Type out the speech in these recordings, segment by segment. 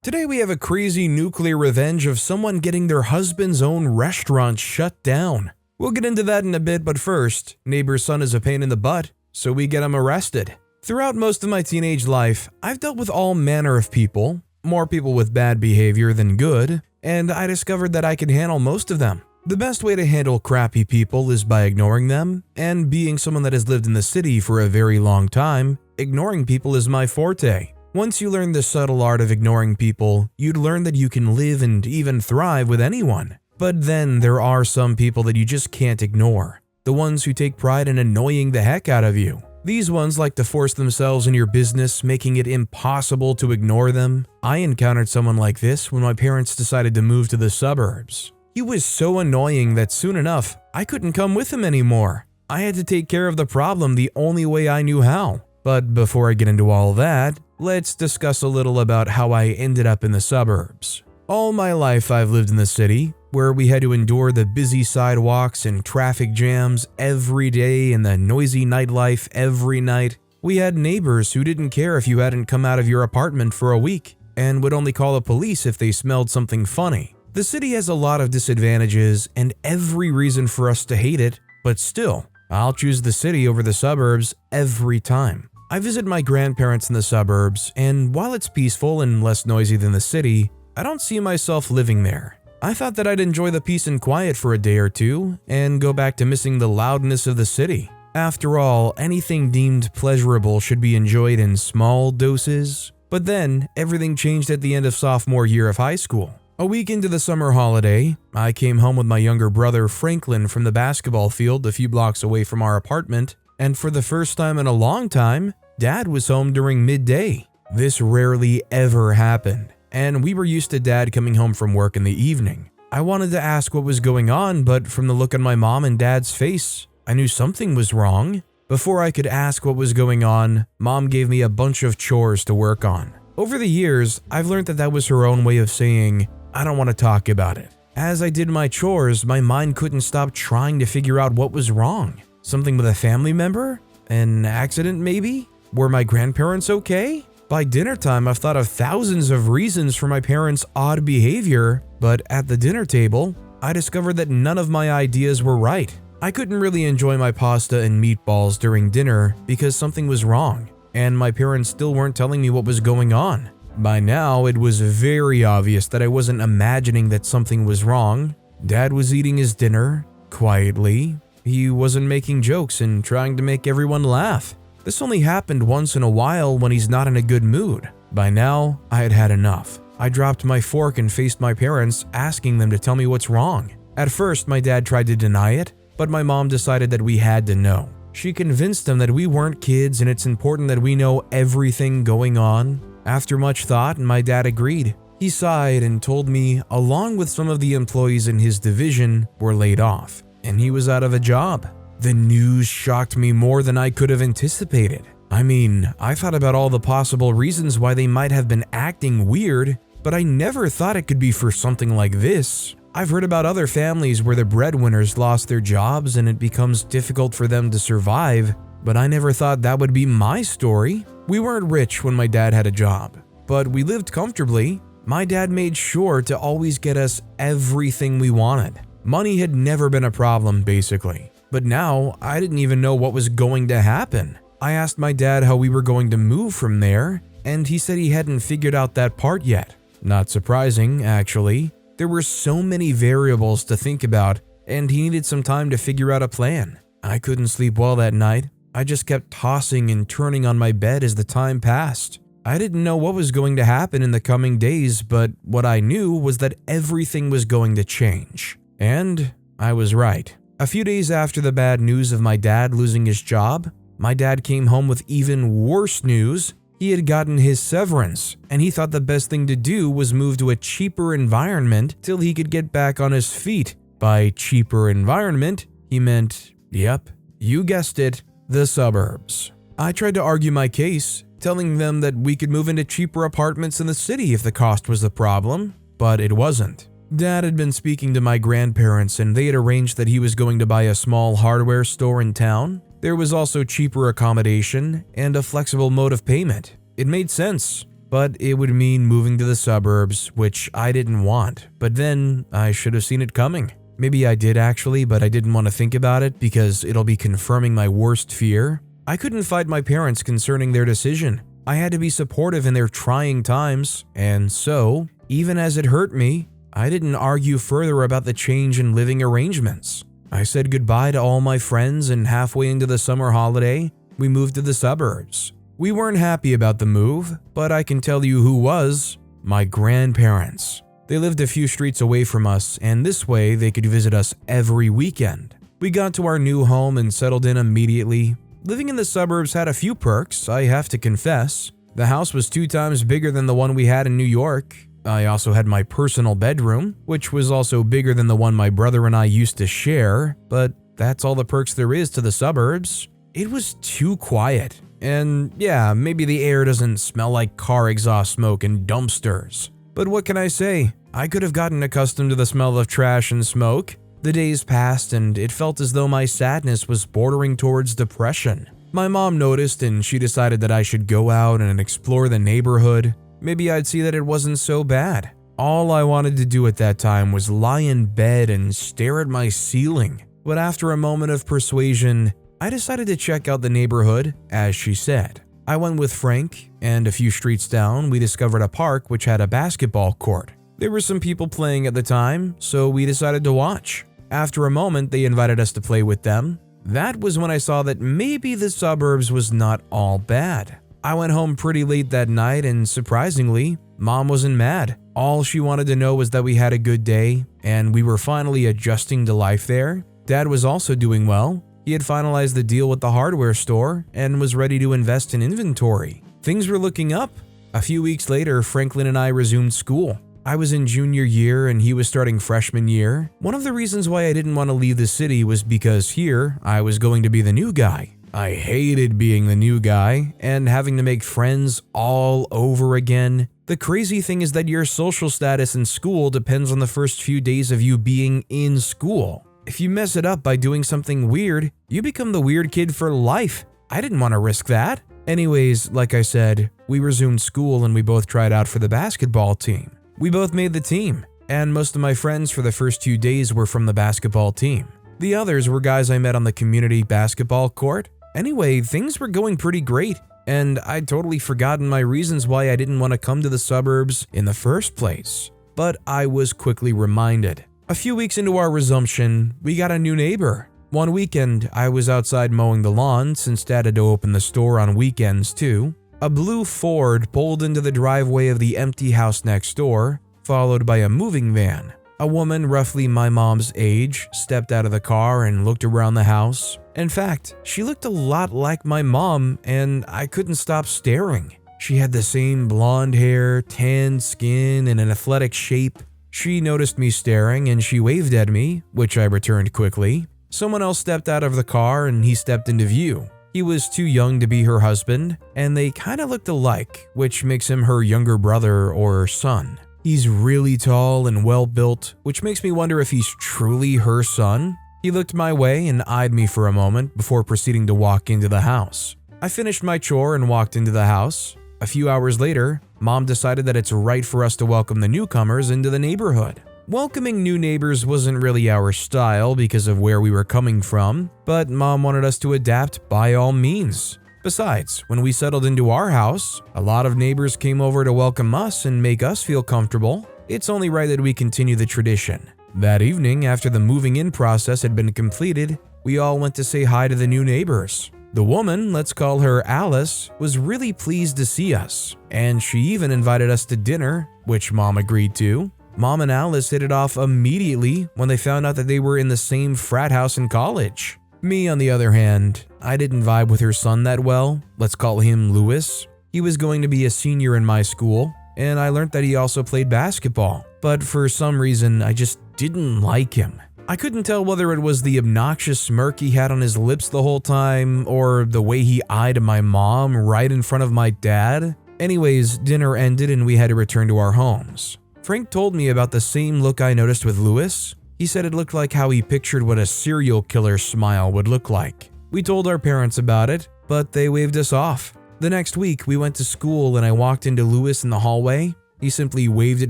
Today we have a crazy nuclear revenge of someone getting their husband's own restaurant shut down. We'll get into that in a bit, but first, neighbor's son is a pain in the butt, so we get him arrested. Throughout most of my teenage life, I've dealt with all manner of people, more people with bad behavior than good, and I discovered that I could handle most of them. The best way to handle crappy people is by ignoring them, and being someone that has lived in the city for a very long time, ignoring people is my forte. Once you learn the subtle art of ignoring people, you'd learn that you can live and even thrive with anyone. But then there are some people that you just can't ignore. The ones who take pride in annoying the heck out of you. These ones like to force themselves in your business, making it impossible to ignore them. I encountered someone like this when my parents decided to move to the suburbs. He was so annoying that soon enough, I couldn't come with him anymore. I had to take care of the problem the only way I knew how. But before I get into all that, let's discuss a little about how I ended up in the suburbs. All my life I've lived in the city, where we had to endure the busy sidewalks and traffic jams every day and the noisy nightlife every night. We had neighbors who didn't care if you hadn't come out of your apartment for a week and would only call the police if they smelled something funny. The city has a lot of disadvantages and every reason for us to hate it, but still, I'll choose the city over the suburbs every time. I visit my grandparents in the suburbs, and while it's peaceful and less noisy than the city, I don't see myself living there. I thought that I'd enjoy the peace and quiet for a day or two, and go back to missing the loudness of the city. After all, anything deemed pleasurable should be enjoyed in small doses. But then, everything changed at the end of sophomore year of high school. A week into the summer holiday, I came home with my younger brother Franklin from the basketball field a few blocks away from our apartment, and for the first time in a long time, Dad was home during midday. This rarely ever happened, and we were used to Dad coming home from work in the evening. I wanted to ask what was going on, but from the look on my mom and Dad's face, I knew something was wrong. Before I could ask what was going on, Mom gave me a bunch of chores to work on. Over the years, I've learned that was her own way of saying, I don't want to talk about it. As I did my chores, my mind couldn't stop trying to figure out what was wrong. Something with a family member? An accident maybe? Were my grandparents okay? By dinner time, I've thought of thousands of reasons for my parents' odd behavior, but at the dinner table, I discovered that none of my ideas were right. I couldn't really enjoy my pasta and meatballs during dinner because something was wrong, and my parents still weren't telling me what was going on. By now, it was very obvious that I wasn't imagining that something was wrong. Dad was eating his dinner, quietly. He wasn't making jokes and trying to make everyone laugh. This only happened once in a while when he's not in a good mood. By now, I had had enough. I dropped my fork and faced my parents, asking them to tell me what's wrong. At first, my dad tried to deny it, but my mom decided that we had to know. She convinced them that we weren't kids and it's important that we know everything going on. After much thought, my dad agreed. He sighed and told me, along with some of the employees in his division, were laid off, and he was out of a job. The news shocked me more than I could have anticipated. I mean, I thought about all the possible reasons why they might have been acting weird, but I never thought it could be for something like this. I've heard about other families where the breadwinners lost their jobs and it becomes difficult for them to survive, but I never thought that would be my story. We weren't rich when my dad had a job, but we lived comfortably. My dad made sure to always get us everything we wanted. Money had never been a problem, basically. But now, I didn't even know what was going to happen. I asked my dad how we were going to move from there, and he said he hadn't figured out that part yet. Not surprising, actually. There were so many variables to think about, and he needed some time to figure out a plan. I couldn't sleep well that night. I just kept tossing and turning on my bed as the time passed. I didn't know what was going to happen in the coming days, but what I knew was that everything was going to change. And I was right. A few days after the bad news of my dad losing his job, my dad came home with even worse news. He had gotten his severance, and he thought the best thing to do was move to a cheaper environment till he could get back on his feet. By cheaper environment, he meant, yep, you guessed it, the suburbs. I tried to argue my case, telling them that we could move into cheaper apartments in the city if the cost was the problem, but it wasn't. Dad had been speaking to my grandparents and they had arranged that he was going to buy a small hardware store in town. There was also cheaper accommodation and a flexible mode of payment. It made sense, but it would mean moving to the suburbs, which I didn't want, but then I should have seen it coming. Maybe I did actually, but I didn't want to think about it because it'll be confirming my worst fear. I couldn't fight my parents concerning their decision. I had to be supportive in their trying times, and so, even as it hurt me, I didn't argue further about the change in living arrangements. I said goodbye to all my friends, and halfway into the summer holiday, we moved to the suburbs. We weren't happy about the move, but I can tell you who was: my grandparents. They lived a few streets away from us, and this way they could visit us every weekend. We got to our new home and settled in immediately. Living in the suburbs had a few perks, I have to confess. The house was 2 times bigger than the one we had in New York. I also had my personal bedroom, which was also bigger than the one my brother and I used to share, but that's all the perks there is to the suburbs. It was too quiet. And yeah, maybe the air doesn't smell like car exhaust smoke and dumpsters. But what can I say? I could have gotten accustomed to the smell of trash and smoke. The days passed and it felt as though my sadness was bordering towards depression. My mom noticed and she decided that I should go out and explore the neighborhood. Maybe I'd see that it wasn't so bad. All I wanted to do at that time was lie in bed and stare at my ceiling. But after a moment of persuasion, I decided to check out the neighborhood, as she said. I went with Frank, and a few streets down, we discovered a park which had a basketball court. There were some people playing at the time, so we decided to watch. After a moment, they invited us to play with them. That was when I saw that maybe the suburbs was not all bad. I went home pretty late that night, and surprisingly, Mom wasn't mad. All she wanted to know was that we had a good day, and we were finally adjusting to life there. Dad was also doing well. He had finalized the deal with the hardware store and was ready to invest in inventory. Things were looking up. A few weeks later, Franklin and I resumed school. I was in junior year and he was starting freshman year. One of the reasons why I didn't want to leave the city was because here, I was going to be the new guy. I hated being the new guy and having to make friends all over again. The crazy thing is that your social status in school depends on the first few days of you being in school. If you mess it up by doing something weird, you become the weird kid for life. I didn't want to risk that. Anyways, like I said, we resumed school and we both tried out for the basketball team. We both made the team, and most of my friends for the first 2 days were from the basketball team. The others were guys I met on the community basketball court. Anyway, things were going pretty great, and I'd totally forgotten my reasons why I didn't want to come to the suburbs in the first place. But I was quickly reminded. A few weeks into our resumption, we got a new neighbor. One weekend, I was outside mowing the lawn since Dad had to open the store on weekends too. A blue Ford pulled into the driveway of the empty house next door, followed by a moving van. A woman roughly my mom's age stepped out of the car and looked around the house. In fact, she looked a lot like my mom, and I couldn't stop staring. She had the same blonde hair, tanned skin, and an athletic shape. She noticed me staring and she waved at me, which I returned quickly. Someone else stepped out of the car and he stepped into view. He was too young to be her husband, and they kinda looked alike, which makes him her younger brother or son. He's really tall and well-built, which makes me wonder if he's truly her son. He looked my way and eyed me for a moment before proceeding to walk into the house. I finished my chore and walked into the house. A few hours later, Mom decided that it's right for us to welcome the newcomers into the neighborhood. Welcoming new neighbors wasn't really our style because of where we were coming from, but Mom wanted us to adapt by all means. Besides, when we settled into our house, a lot of neighbors came over to welcome us and make us feel comfortable. It's only right that we continue the tradition. That evening, after the moving in process had been completed, we all went to say hi to the new neighbors. The woman, let's call her Alice, was really pleased to see us, and she even invited us to dinner, which Mom agreed to. Mom and Alice hit it off immediately when they found out that they were in the same frat house in college. Me, on the other hand, I didn't vibe with her son that well. Let's call him Louis. He was going to be a senior in my school, and I learned that he also played basketball. But for some reason, I just didn't like him. I couldn't tell whether it was the obnoxious smirk he had on his lips the whole time, or the way he eyed my mom right in front of my dad. Anyways, dinner ended and we had to return to our homes. Frank told me about the same look I noticed with Louis. He said it looked like how he pictured what a serial killer's smile would look like. We told our parents about it, but they waved us off. The next week, we went to school and I walked into Lewis in the hallway. He simply waved at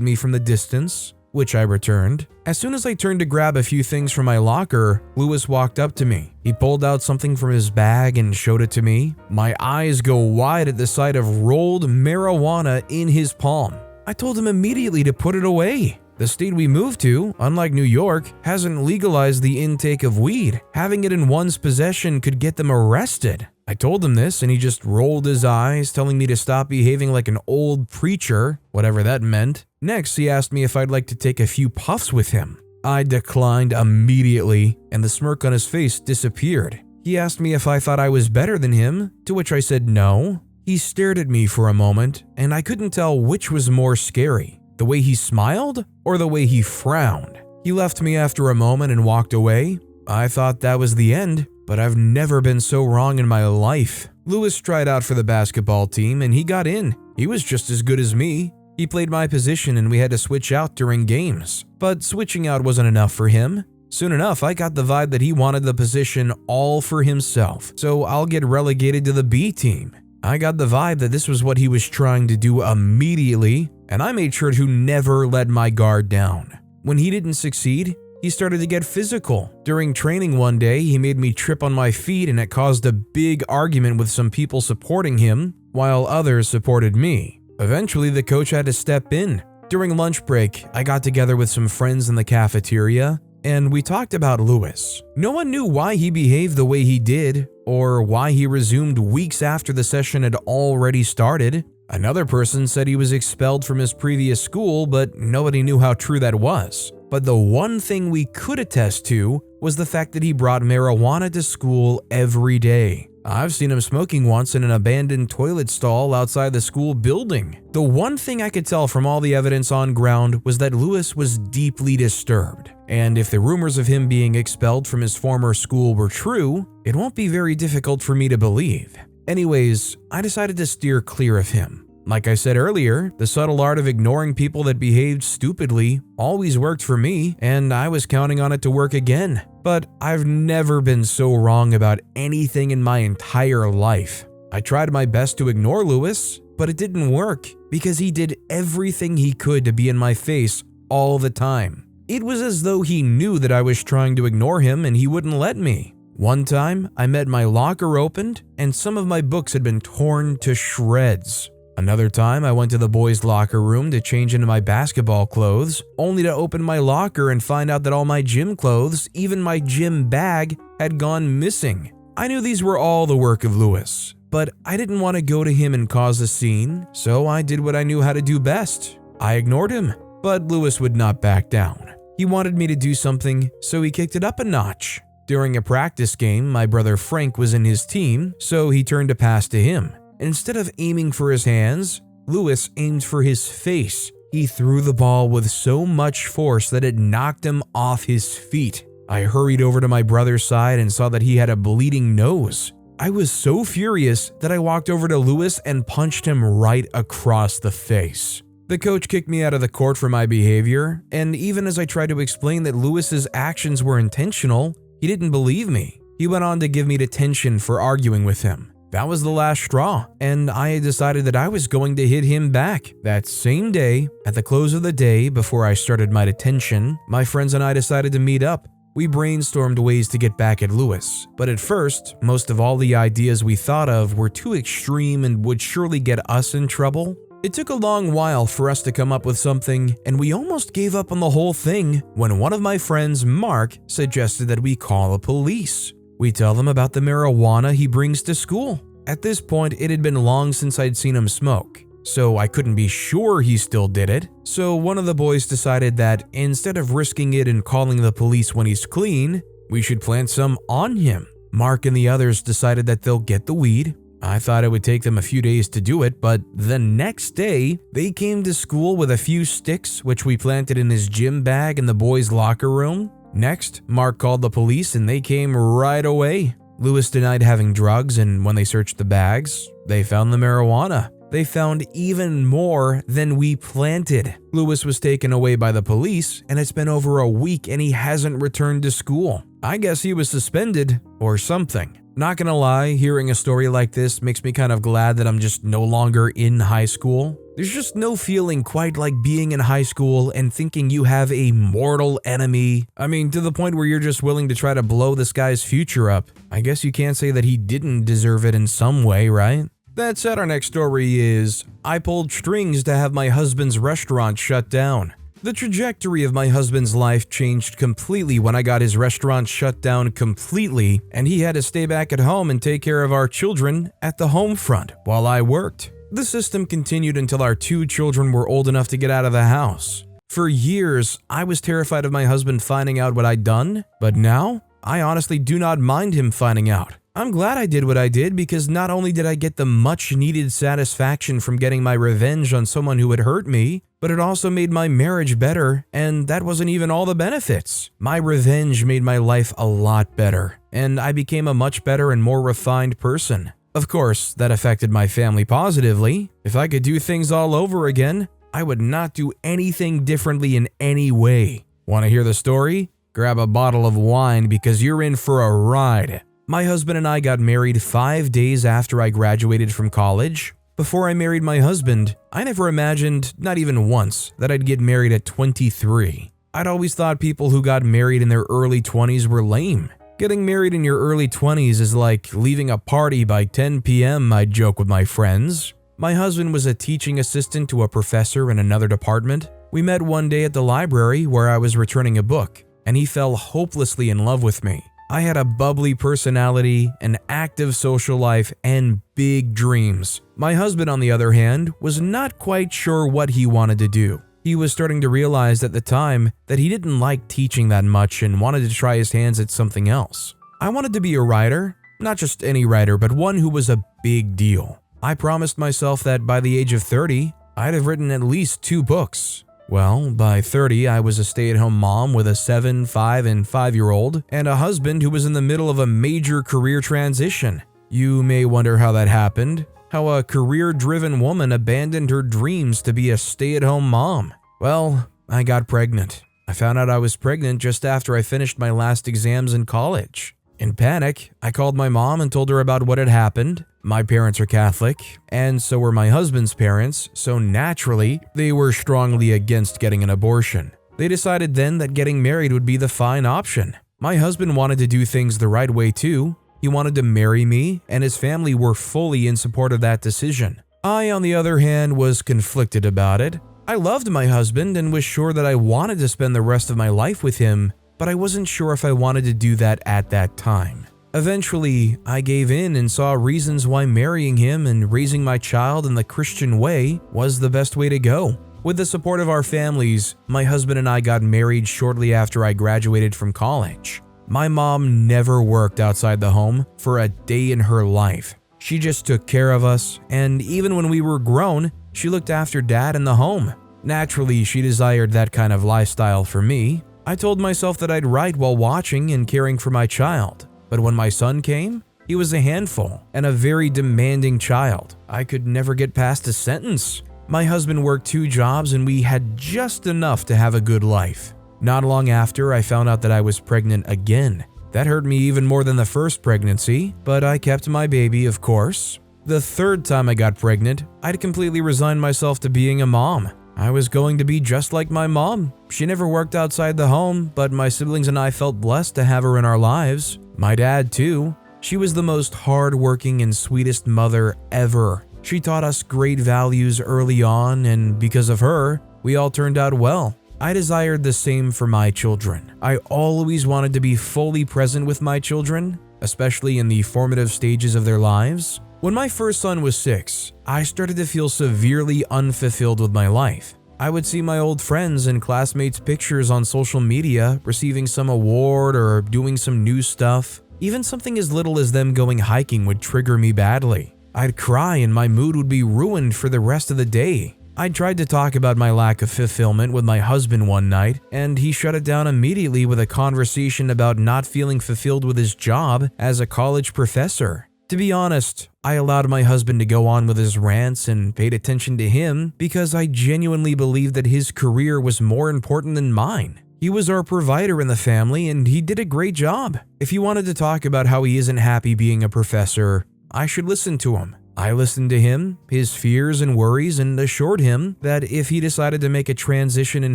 me from the distance, which I returned. As soon as I turned to grab a few things from my locker, Lewis walked up to me. He pulled out something from his bag and showed it to me. My eyes go wide at the sight of rolled marijuana in his palm. I told him immediately to put it away. The state we moved to, unlike New York, hasn't legalized the intake of weed. Having it in one's possession could get them arrested. I told him this and he just rolled his eyes, telling me to stop behaving like an old preacher, whatever that meant. Next, he asked me if I'd like to take a few puffs with him. I declined immediately, and the smirk on his face disappeared. He asked me if I thought I was better than him, to which I said no. He stared at me for a moment, and I couldn't tell which was more scary, the way he smiled or the way he frowned. He left me after a moment and walked away. I thought that was the end, but I've never been so wrong in my life. Lewis tried out for the basketball team and he got in. He was just as good as me. He played my position and we had to switch out during games. But switching out wasn't enough for him. Soon enough, I got the vibe that he wanted the position all for himself, so I'll get relegated to the B team. I got the vibe that this was what he was trying to do immediately, and I made sure to never let my guard down. When he didn't succeed, he started to get physical. During training one day, he made me trip on my feet and it caused a big argument with some people supporting him, while others supported me. Eventually, the coach had to step in. During lunch break, I got together with some friends in the cafeteria, and we talked about Lewis. No one knew why he behaved the way he did, or why he resumed weeks after the session had already started. Another person said he was expelled from his previous school, but nobody knew how true that was. But the one thing we could attest to was the fact that he brought marijuana to school every day. I've seen him smoking once in an abandoned toilet stall outside the school building. The one thing I could tell from all the evidence on ground was that Lewis was deeply disturbed. And if the rumors of him being expelled from his former school were true, it won't be very difficult for me to believe. Anyways, I decided to steer clear of him. Like I said earlier, the subtle art of ignoring people that behaved stupidly always worked for me, and I was counting on it to work again. But I've never been so wrong about anything in my entire life. I tried my best to ignore Lewis, but it didn't work because he did everything he could to be in my face all the time. It was as though he knew that I was trying to ignore him and he wouldn't let me. One time, I met my locker opened and some of my books had been torn to shreds. Another time, I went to the boys' locker room to change into my basketball clothes, only to open my locker and find out that all my gym clothes, even my gym bag, had gone missing. I knew these were all the work of Lewis, but I didn't want to go to him and cause a scene, so I did what I knew how to do best. I ignored him, but Lewis would not back down. He wanted me to do something, so he kicked it up a notch. During a practice game, my brother Frank was in his team, so he turned a pass to him. Instead of aiming for his hands, Lewis aimed for his face. He threw the ball with so much force that it knocked him off his feet. I hurried over to my brother's side and saw that he had a bleeding nose. I was so furious that I walked over to Lewis and punched him right across the face. The coach kicked me out of the court for my behavior, and even as I tried to explain that Lewis's actions were intentional, he didn't believe me. He went on to give me detention for arguing with him. That was the last straw, and I had decided that I was going to hit him back. That same day, at the close of the day before I started my detention, my friends and I decided to meet up. We brainstormed ways to get back at Lewis, but at first, most of all the ideas we thought of were too extreme and would surely get us in trouble. It took a long while for us to come up with something, and we almost gave up on the whole thing when one of my friends, Mark, suggested that we call the police. We tell them about the marijuana he brings to school. At this point, it had been long since I'd seen him smoke, so I couldn't be sure he still did it. So one of the boys decided that instead of risking it and calling the police when he's clean, we should plant some on him. Mark and the others decided that they'll get the weed. I thought it would take them a few days to do it, but the next day, they came to school with a few sticks, which we planted in his gym bag in the boys' locker room. Next, Mark called the police and they came right away. Lewis denied having drugs, and when they searched the bags, they found the marijuana. They found even more than we planted. Lewis was taken away by the police, and it's been over a week and he hasn't returned to school. I guess he was suspended or something. Not gonna lie, hearing a story like this makes me kind of glad that I'm just no longer in high school. There's just no feeling quite like being in high school and thinking you have a mortal enemy. I mean, to the point where you're just willing to try to blow this guy's future up. I guess you can't say that he didn't deserve it in some way, right? That said, our next story is, I pulled strings to have my husband's restaurant shut down. The trajectory of my husband's life changed completely when I got his restaurant shut down completely, and he had to stay back at home and take care of our children at the home front while I worked. The system continued until our 2 children were old enough to get out of the house. For years, I was terrified of my husband finding out what I'd done, but now, I honestly do not mind him finding out. I'm glad I did what I did because not only did I get the much-needed satisfaction from getting my revenge on someone who had hurt me, but it also made my marriage better, and that wasn't even all the benefits. My revenge made my life a lot better, and I became a much better and more refined person. Of course, that affected my family positively. If I could do things all over again, I would not do anything differently in any way. Want to hear the story? Grab a bottle of wine because you're in for a ride. My husband and I got married 5 days after I graduated from college. Before I married my husband, I never imagined, not even once, that I'd get married at 23. I'd always thought people who got married in their early 20s were lame. Getting married in your early 20s is like leaving a party by 10 p.m., I'd joke with my friends. My husband was a teaching assistant to a professor in another department. We met one day at the library where I was returning a book, and he fell hopelessly in love with me. I had a bubbly personality, an active social life, and big dreams. My husband, on the other hand, was not quite sure what he wanted to do. He was starting to realize at the time that he didn't like teaching that much and wanted to try his hands at something else. I wanted to be a writer, not just any writer, but one who was a big deal. I promised myself that by the age of 30, I'd have written at least 2 books. Well, by 30, I was a stay-at-home mom with a 7, 5, and 5-year-old, and a husband who was in the middle of a major career transition. You may wonder how that happened, how a career-driven woman abandoned her dreams to be a stay-at-home mom. Well, I got pregnant. I found out I was pregnant just after I finished my last exams in college. In panic, I called my mom and told her about what had happened. My parents are Catholic, and so were my husband's parents, so naturally, they were strongly against getting an abortion. They decided then that getting married would be the fine option. My husband wanted to do things the right way too. He wanted to marry me, and his family were fully in support of that decision. I, on the other hand, was conflicted about it. I loved my husband and was sure that I wanted to spend the rest of my life with him, but I wasn't sure if I wanted to do that at that time. Eventually, I gave in and saw reasons why marrying him and raising my child in the Christian way was the best way to go. With the support of our families, my husband and I got married shortly after I graduated from college. My mom never worked outside the home for a day in her life. She just took care of us, and even when we were grown, she looked after Dad in the home. Naturally, she desired that kind of lifestyle for me. I told myself that I'd write while watching and caring for my child. But when my son came, he was a handful and a very demanding child. I could never get past a sentence. My husband worked 2 jobs and we had just enough to have a good life. Not long after, I found out that I was pregnant again. That hurt me even more than the first pregnancy, but I kept my baby, of course. The 3rd time I got pregnant, I'd completely resigned myself to being a mom. I was going to be just like my mom. She never worked outside the home, but my siblings and I felt blessed to have her in our lives. My dad, too. She was the most hardworking and sweetest mother ever. She taught us great values early on, and because of her, we all turned out well. I desired the same for my children. I always wanted to be fully present with my children, especially in the formative stages of their lives. When my first son was 6, I started to feel severely unfulfilled with my life. I would see my old friends and classmates' pictures on social media, receiving some award or doing some new stuff. Even something as little as them going hiking would trigger me badly. I'd cry and my mood would be ruined for the rest of the day. I tried to talk about my lack of fulfillment with my husband one night, and he shut it down immediately with a conversation about not feeling fulfilled with his job as a college professor. To be honest, I allowed my husband to go on with his rants and paid attention to him because I genuinely believed that his career was more important than mine. He was our provider in the family and he did a great job. If he wanted to talk about how he isn't happy being a professor, I should listen to him. I listened to him, his fears and worries, and assured him that if he decided to make a transition in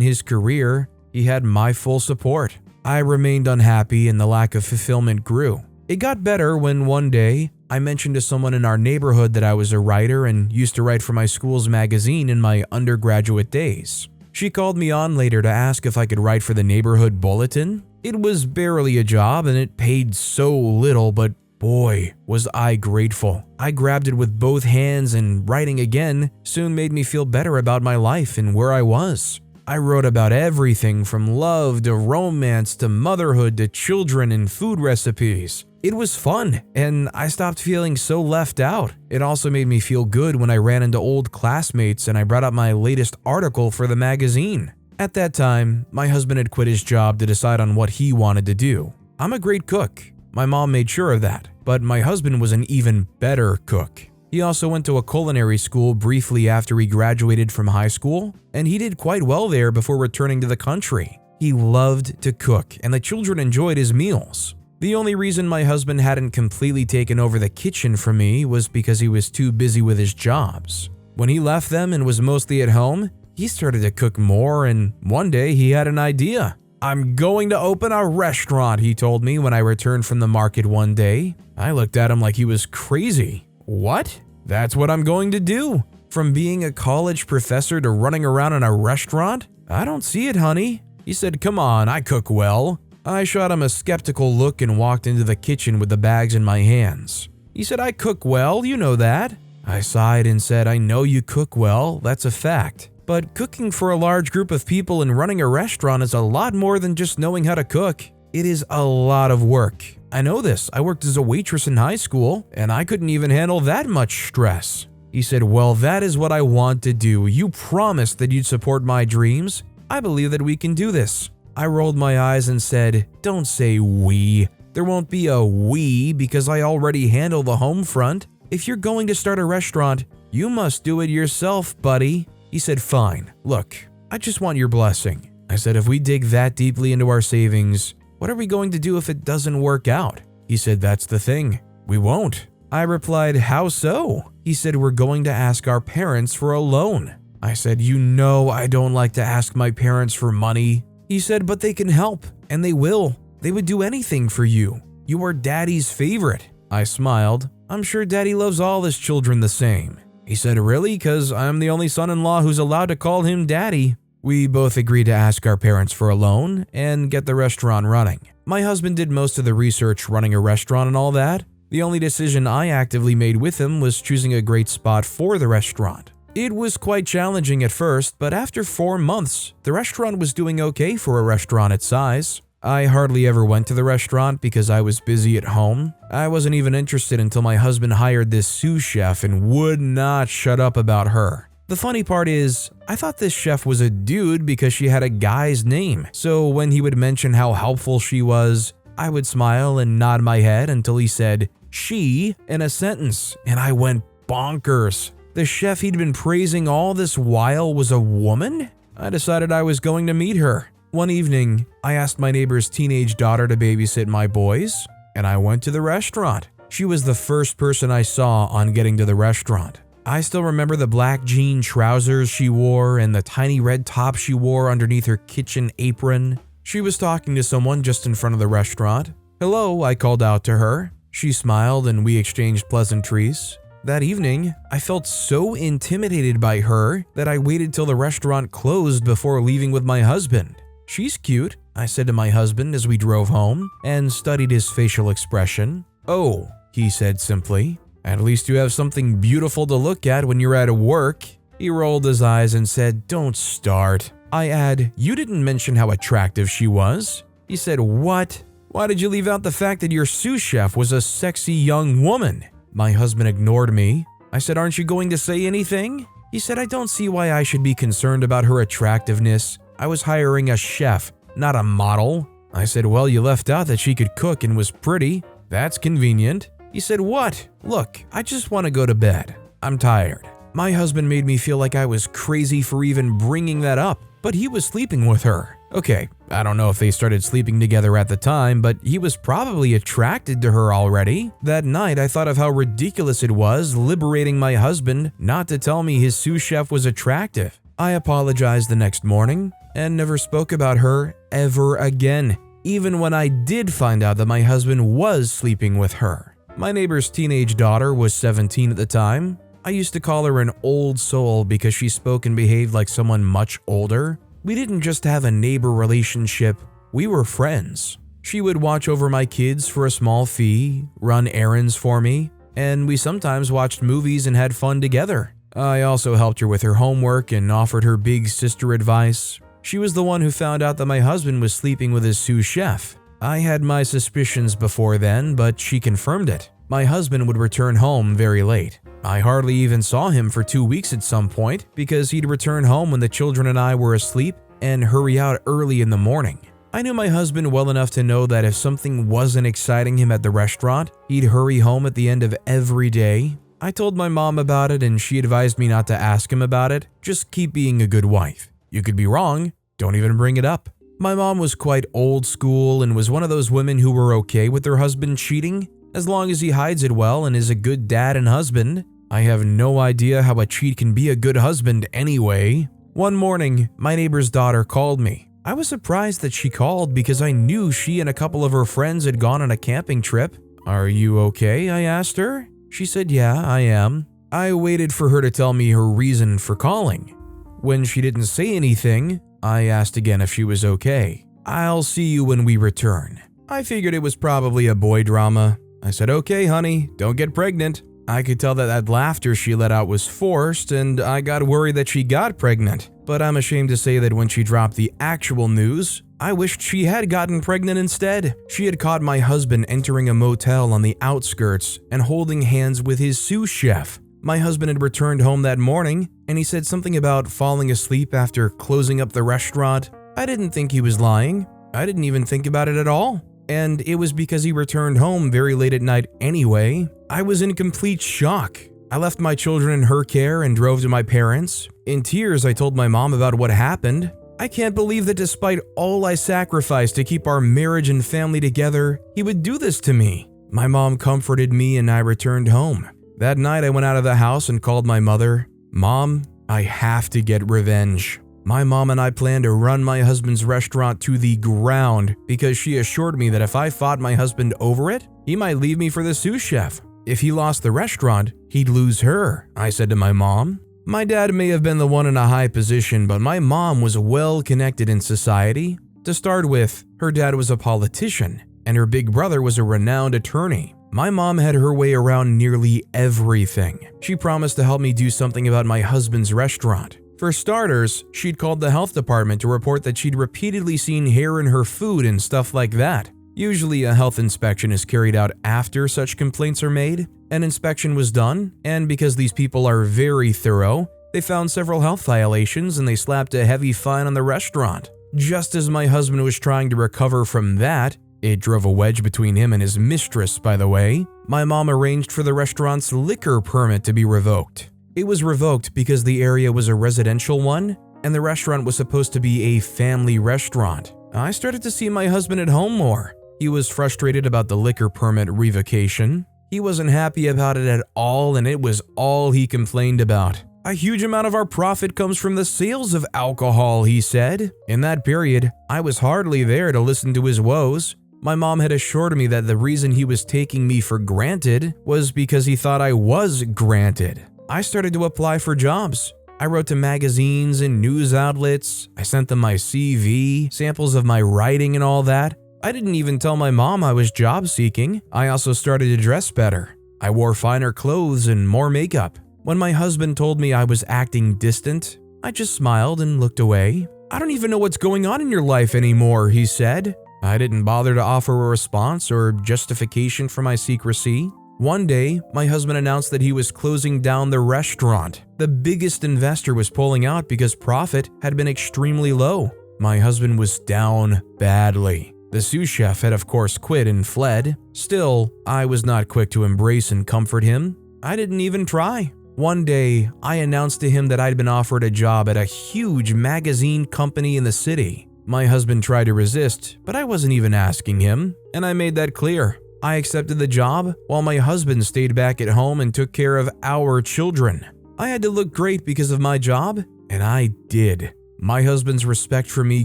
his career, he had my full support. I remained unhappy and the lack of fulfillment grew. It got better when one day, I mentioned to someone in our neighborhood that I was a writer and used to write for my school's magazine in my undergraduate days. She called me on later to ask if I could write for the neighborhood bulletin. It was barely a job and it paid so little, but boy, was I grateful. I grabbed it with both hands and writing again soon made me feel better about my life and where I was. I wrote about everything from love to romance to motherhood to children and food recipes. It was fun, and I stopped feeling so left out. It also made me feel good when I ran into old classmates and I brought up my latest article for the magazine. At that time, my husband had quit his job to decide on what he wanted to do. I'm a great cook. My mom made sure of that, but my husband was an even better cook. He also went to a culinary school briefly after he graduated from high school, and he did quite well there before returning to the country. He loved to cook, and the children enjoyed his meals. The only reason my husband hadn't completely taken over the kitchen from me was because he was too busy with his jobs. When he left them and was mostly at home, he started to cook more, and one day he had an idea. "I'm going to open a restaurant," he told me when I returned from the market one day. I looked at him like he was crazy. "What? That's what I'm going to do. From being a college professor to running around in a restaurant? I don't see it, honey." He said, "Come on, I cook well." I shot him a skeptical look and walked into the kitchen with the bags in my hands. He said, "I cook well, you know that." I sighed and said, "I know you cook well, that's a fact. But cooking for a large group of people and running a restaurant is a lot more than just knowing how to cook. It is a lot of work. I know this. I worked as a waitress in high school, and I couldn't even handle that much stress." He said, "Well, that is what I want to do. You promised that you'd support my dreams. I believe that we can do this." I rolled my eyes and said, "Don't say we. There won't be a we because I already handle the home front. If you're going to start a restaurant, you must do it yourself, buddy." He said, "Fine. Look, I just want your blessing." I said, "If we dig that deeply into our savings, what are we going to do if it doesn't work out?" He said, "That's the thing. We won't." I replied, "How so?" He said, "We're going to ask our parents for a loan." I said, "You know I don't like to ask my parents for money." He said, "But they can help, and they will. They would do anything for you. You are Daddy's favorite." I smiled. "I'm sure Daddy loves all his children the same." He said, "Really? 'Cause I'm the only son-in-law who's allowed to call him Daddy." We both agreed to ask our parents for a loan and get the restaurant running. My husband did most of the research running a restaurant and all that. The only decision I actively made with him was choosing a great spot for the restaurant. It was quite challenging at first, but after 4 months, the restaurant was doing okay for a restaurant its size. I hardly ever went to the restaurant because I was busy at home. I wasn't even interested until my husband hired this sous chef and would not shut up about her. The funny part is, I thought this chef was a dude because she had a guy's name, so when he would mention how helpful she was, I would smile and nod my head until he said "she" in a sentence, and I went bonkers. The chef he'd been praising all this while was a woman? I decided I was going to meet her. One evening, I asked my neighbor's teenage daughter to babysit my boys, and I went to the restaurant. She was the first person I saw on getting to the restaurant. I still remember the black jean trousers she wore and the tiny red top she wore underneath her kitchen apron. She was talking to someone just in front of the restaurant. "Hello," I called out to her. She smiled and we exchanged pleasantries. That evening, I felt so intimidated by her that I waited till the restaurant closed before leaving with my husband. "She's cute," I said to my husband as we drove home and studied his facial expression. "Oh," he said simply, "at least you have something beautiful to look at when you're at work." He rolled his eyes and said, "Don't start." I add, "You didn't mention how attractive she was." He said, "What? Why did you leave out the fact that your sous chef was a sexy young woman?" My husband ignored me. I said, "Aren't you going to say anything?" He said, "I don't see why I should be concerned about her attractiveness. I was hiring a chef, not a model." I said, "Well, you left out that she could cook and was pretty. That's convenient." He said, "What? Look, I just want to go to bed. I'm tired." My husband made me feel like I was crazy for even bringing that up, but he was sleeping with her. Okay, I don't know if they started sleeping together at the time, but he was probably attracted to her already. That night, I thought of how ridiculous it was liberating my husband not to tell me his sous chef was attractive. I apologized the next morning and never spoke about her ever again, even when I did find out that my husband was sleeping with her. My neighbor's teenage daughter was 17 at the time. I used to call her an old soul because she spoke and behaved like someone much older. We didn't just have a neighbor relationship, we were friends. She would watch over my kids for a small fee, run errands for me, and we sometimes watched movies and had fun together. I also helped her with her homework and offered her big sister advice. She was the one who found out that my husband was sleeping with his sous chef. I had my suspicions before then, but she confirmed it. My husband would return home very late. I hardly even saw him for 2 weeks at some point because he'd return home when the children and I were asleep and hurry out early in the morning. I knew my husband well enough to know that if something wasn't exciting him at the restaurant, he'd hurry home at the end of every day. I told my mom about it and she advised me not to ask him about it, just keep being a good wife. You could be wrong, don't even bring it up. My mom was quite old school and was one of those women who were okay with their husband cheating, as long as he hides it well and is a good dad and husband. I have no idea how a cheat can be a good husband anyway. One morning, my neighbor's daughter called me. I was surprised that she called because I knew she and a couple of her friends had gone on a camping trip. "Are you okay?" I asked her. She said, "Yeah, I am." I waited for her to tell me her reason for calling. When she didn't say anything, I asked again if she was okay. "I'll see you when we return." I figured it was probably a boy drama. I said, "Okay, honey, don't get pregnant." I could tell that laughter she let out was forced, and I got worried that she got pregnant. But I'm ashamed to say that when she dropped the actual news, I wished she had gotten pregnant instead. She had caught my husband entering a motel on the outskirts and holding hands with his sous chef. My husband had returned home that morning, and he said something about falling asleep after closing up the restaurant. I didn't think he was lying. I didn't even think about it at all. And it was because he returned home very late at night anyway. I was in complete shock. I left my children in her care and drove to my parents. In tears, I told my mom about what happened. I can't believe that despite all I sacrificed to keep our marriage and family together, he would do this to me. My mom comforted me and I returned home. That night, I went out of the house and called my mother. "Mom, I have to get revenge." My mom and I planned to run my husband's restaurant to the ground because she assured me that if I fought my husband over it, he might leave me for the sous chef. If he lost the restaurant, he'd lose her, I said to my mom. My dad may have been the one in a high position, but my mom was well connected in society. To start with, her dad was a politician, and her big brother was a renowned attorney. My mom had her way around nearly everything. She promised to help me do something about my husband's restaurant. For starters, she'd called the health department to report that she'd repeatedly seen hair in her food and stuff like that. Usually a health inspection is carried out after such complaints are made. An inspection was done, and because these people are very thorough, they found several health violations and they slapped a heavy fine on the restaurant. Just as my husband was trying to recover from that, it drove a wedge between him and his mistress, by the way, my mom arranged for the restaurant's liquor permit to be revoked. It was revoked because the area was a residential one, and the restaurant was supposed to be a family restaurant. I started to see my husband at home more. He was frustrated about the liquor permit revocation. He wasn't happy about it at all, and it was all he complained about. "A huge amount of our profit comes from the sales of alcohol," he said. In that period, I was hardly there to listen to his woes. My mom had assured me that the reason he was taking me for granted was because he thought I was granted. I started to apply for jobs. I wrote to magazines and news outlets. I sent them my CV, samples of my writing and all that. I didn't even tell my mom I was job seeking. I also started to dress better. I wore finer clothes and more makeup. When my husband told me I was acting distant, I just smiled and looked away. "I don't even know what's going on in your life anymore," he said. I didn't bother to offer a response or justification for my secrecy. One day, my husband announced that he was closing down the restaurant. The biggest investor was pulling out because profit had been extremely low. My husband was down badly. The sous chef had of course quit and fled. Still, I was not quick to embrace and comfort him. I didn't even try. One day, I announced to him that I'd been offered a job at a huge magazine company in the city. My husband tried to resist, but I wasn't even asking him, and I made that clear. I accepted the job while my husband stayed back at home and took care of our children. I had to look great because of my job, and I did. My husband's respect for me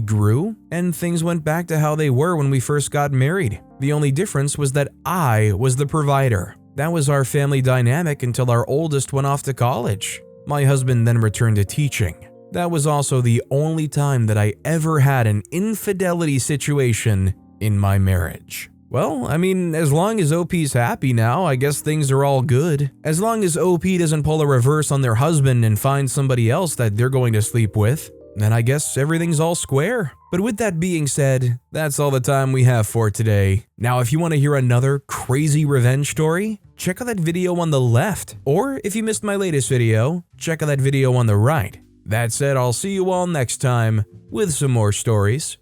grew, and things went back to how they were when we first got married. The only difference was that I was the provider. That was our family dynamic until our oldest went off to college. My husband then returned to teaching. That was also the only time that I ever had an infidelity situation in my marriage. Well, I mean, as long as OP's happy now, I guess things are all good. As long as OP doesn't pull a reverse on their husband and find somebody else that they're going to sleep with, then I guess everything's all square. But with that being said, that's all the time we have for today. Now, if you want to hear another crazy revenge story, check out that video on the left. Or if you missed my latest video, check out that video on the right. That said, I'll see you all next time with some more stories.